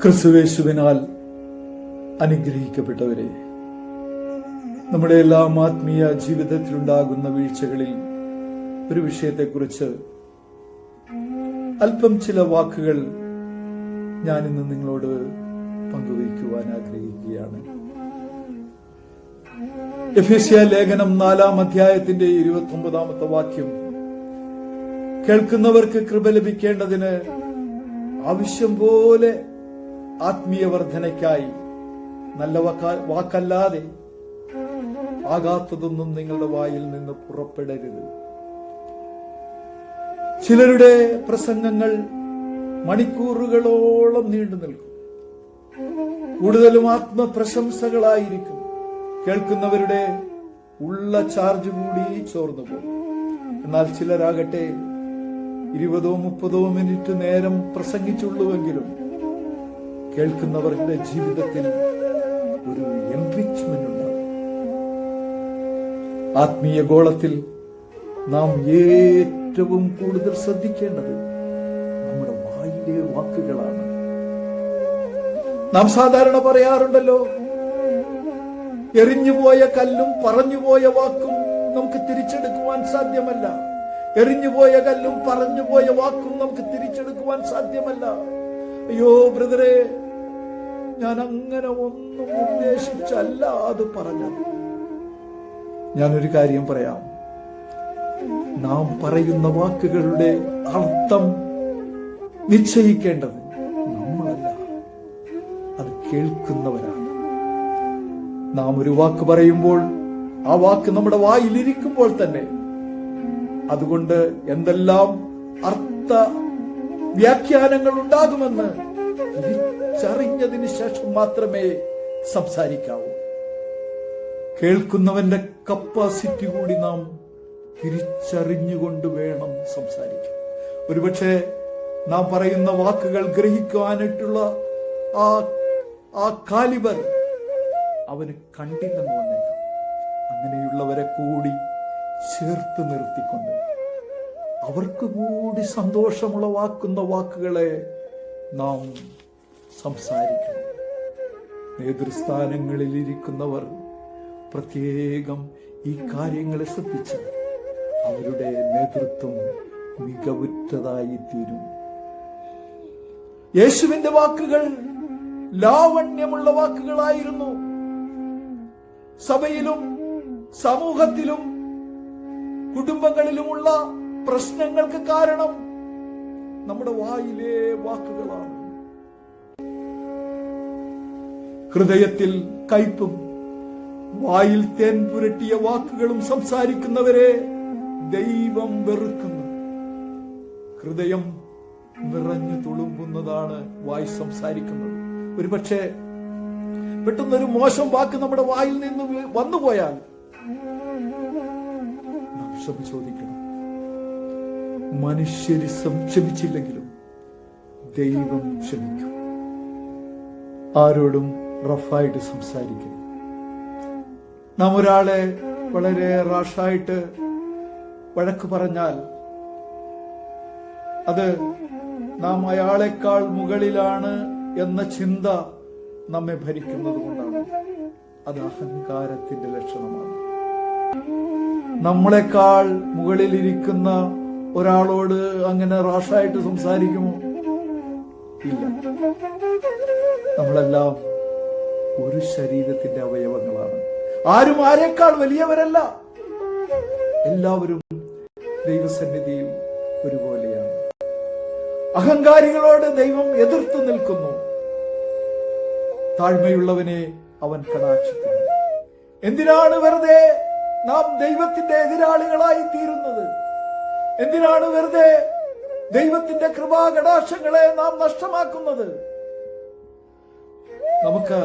ക്രിസ്തുവേശുവിനാൽ അനുഗ്രഹിക്കപ്പെട്ടവരെ, നമ്മുടെ എല്ലാം ആത്മീയ ജീവിതത്തിലുണ്ടാകുന്ന വീഴ്ചകളിൽ ഒരു വിഷയത്തെക്കുറിച്ച് അല്പം ചില വാക്കുകൾ ഞാനിന്ന് നിങ്ങളോട് പങ്കുവയ്ക്കുവാൻ ആഗ്രഹിക്കുകയാണ്. എഫേസ്യ ലേഖനം 4-ാം അധ്യായത്തിന്റെ 29-ാമത്തെ വാക്യം, കേൾക്കുന്നവർക്ക് കൃപ ലഭിക്കേണ്ടതിന് ആവശ്യം പോലെ ആത്മീയ വർധനയ്ക്കായി നല്ല വാക്കല്ലാതെ ആകാത്തതൊന്നും നിങ്ങളുടെ വായിൽ നിന്ന് പുറപ്പെടരുത്. ചിലരുടെ പ്രസംഗങ്ങൾ മണിക്കൂറുകളോളം നീണ്ടു നിൽക്കും. കൂടുതലും ആത്മപ്രശംസകളായിരിക്കും. കേൾക്കുന്നവരുടെ ഉള്ള ചാർജ് കൂടി ചോർന്നു പോകും. എന്നാൽ ചിലരാകട്ടെ 20-30 മിനിറ്റ് നേരം പ്രസംഗിച്ചുള്ളുവെങ്കിലും കേൾക്കുന്നവരുടെ ജീവിതത്തിൽ ഒരു എൻറിച്ച്മെന്റ് ഉണ്ടാകും. ആത്മീയ ഗോളത്തിൽ നാം ഏറ്റവും കൂടുതൽ ശ്രദ്ധിക്കേണ്ടത് നമ്മുടെ വായിലെ വാക്കുകളാണ്. നാം സാധാരണ പറയാറുണ്ടല്ലോ, എറിഞ്ഞുപോയ കല്ലും പറഞ്ഞുപോയ വാക്കും നമുക്ക് തിരിച്ചെടുക്കുവാൻ സാധ്യമല്ല. എറിഞ്ഞുപോയ കല്ലും പറഞ്ഞുപോയ വാക്കും നമുക്ക് തിരിച്ചെടുക്കുവാൻ സാധ്യമല്ല. അയ്യോ ബ്രദറെ, ഞാൻ അങ്ങനെ ഒന്നും ഉദ്ദേശിച്ചല്ല അത് പറഞ്ഞത്. ഞാനൊരു കാര്യം പറയാം. നാം പറയുന്ന വാക്കുകളുടെ അർത്ഥം നിശ്ചയിക്കേണ്ടത് നമ്മളല്ല, അത് കേൾക്കുന്നവരാണ്. നാം ഒരു വാക്ക് പറയുമ്പോൾ ആ വാക്ക് നമ്മുടെ വായിലിരിക്കുമ്പോൾ തന്നെ അതുകൊണ്ട് എന്തെല്ലാം അർത്ഥ വ്യാഖ്യാനങ്ങൾ ഉണ്ടാകുമെന്ന് തിരിച്ചറിഞ്ഞതിന് ശേഷം മാത്രമേ സംസാരിക്കാവൂ. കേൾക്കുന്നവന്റെ കപ്പാസിറ്റി കൂടി നാം തിരിച്ചറിഞ്ഞുകൊണ്ട് വേണം സംസാരിക്കാൻ. ഒരുപക്ഷെ നാം പറയുന്ന വാക്കുകൾ ഗ്രഹിക്കുവാനായിട്ടുള്ള ആ കാലിബർ അവന് കണ്ടില്ലെന്ന് വന്നേക്കാം. അങ്ങനെയുള്ളവരെ കൂടി ചേർത്ത് നിർത്തിക്കൊണ്ട് അവർക്ക് കൂടി സന്തോഷമുളവാക്കുന്ന വാക്കുകളെ നാം സംസാരിക്കണം. നേതൃസ്ഥാനങ്ങളിൽ ഇരിക്കുന്നവർ പ്രത്യേകം ഈ കാര്യങ്ങളെ ശ്രദ്ധിച്ച് അവരുടെ നേതൃത്വം മികവുറ്റതായി തീരും. യേശുവിന്റെ വാക്കുകൾ ലാവണ്യമുള്ള വാക്കുകളായിരുന്നു. സഭയിലും സമൂഹത്തിലും കുടുംബങ്ങളിലുമുള്ള പ്രശ്നങ്ങൾക്ക് കാരണം നമ്മുടെ വായിലെ വാക്കുകളാണ്. ഹൃദയത്തിൽ കയ്പും വായിൽ തേൻ പുരട്ടിയ വാക്കുകളും സംസാരിക്കുന്നവരെ ദൈവം വെറുക്കുന്നു. ഹൃദയം നിറഞ്ഞു തുളുമ്പുന്നതാണ് വായി സംസാരിക്കുന്നത്. ഒരുപക്ഷെ പെട്ടെന്നൊരു മോശം വാക്ക് നമ്മുടെ വായിൽ നിന്ന് വന്നുപോയാൽ നാം ക്ഷമ ചോദിക്കണം. മനുഷ്യര് ക്ഷമിച്ചില്ലെങ്കിലും ദൈവം ക്ഷമിക്കും. ആരോടും റഫായിട്ട് സംസാരിക്കും. നാം ഒരാളെ വളരെ റാഷായിട്ട് വഴക്ക് പറഞ്ഞാൽ അത് നാം അയാളെക്കാൾ മുകളിലാണ് എന്ന ചിന്ത നമ്മെ ഭരിക്കുന്നത് കൊണ്ടാണ്. അത് അഹങ്കാരത്തിന്റെ ലക്ഷണമാണ്. നമ്മളെക്കാൾ മുകളിലിരിക്കുന്ന ഒരാളോട് അങ്ങനെ റാഷായിട്ട് സംസാരിക്കുമോ? ഇല്ല. നമ്മളെല്ലാം ഒരു ശരീരത്തിന്റെ അവയവങ്ങളാണ്. ആരും ആരെക്കാൾ വലിയവരല്ല. എല്ലാവരും ദൈവസന്നിധിയിൽ ഒരുപോലെയാണ്. അഹങ്കാരികളോട് ദൈവം എതിർത്ത് നിൽക്കുന്നു. താഴ്മയുള്ളവനെ അവൻ കടാക്ഷിക്കുന്നു. എന്തിനാണ് വെറുതെ നാം ദൈവത്തിന്റെ എതിരാളികളായി തീരുന്നത്? എന്തിനാണ് വെറുതെ ദൈവത്തിന്റെ കൃപാകടാക്ഷങ്ങളെ നാം നഷ്ടമാക്കുന്നത്? നമുക്ക്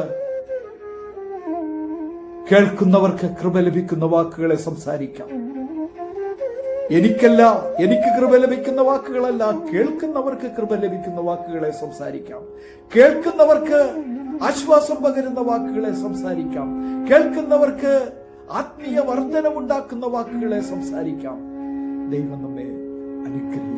കേൾക്കുന്നവർക്ക് കൃപ ലഭിക്കുന്ന വാക്കുകളെ സംസാരിക്കാം. എനിക്ക് കൃപ ലഭിക്കുന്ന വാക്കുകളല്ല, കേൾക്കുന്നവർക്ക് കൃപ ലഭിക്കുന്ന വാക്കുകളെ സംസാരിക്കാം. കേൾക്കുന്നവർക്ക് ആശ്വാസം പകരുന്ന വാക്കുകളെ സംസാരിക്കാം. കേൾക്കുന്നവർക്ക് ആത്മീയ വർധനമുണ്ടാക്കുന്ന വാക്കുകളെ സംസാരിക്കാം. ദൈവം നമ്മെ അനുഗ്രഹിക്കും.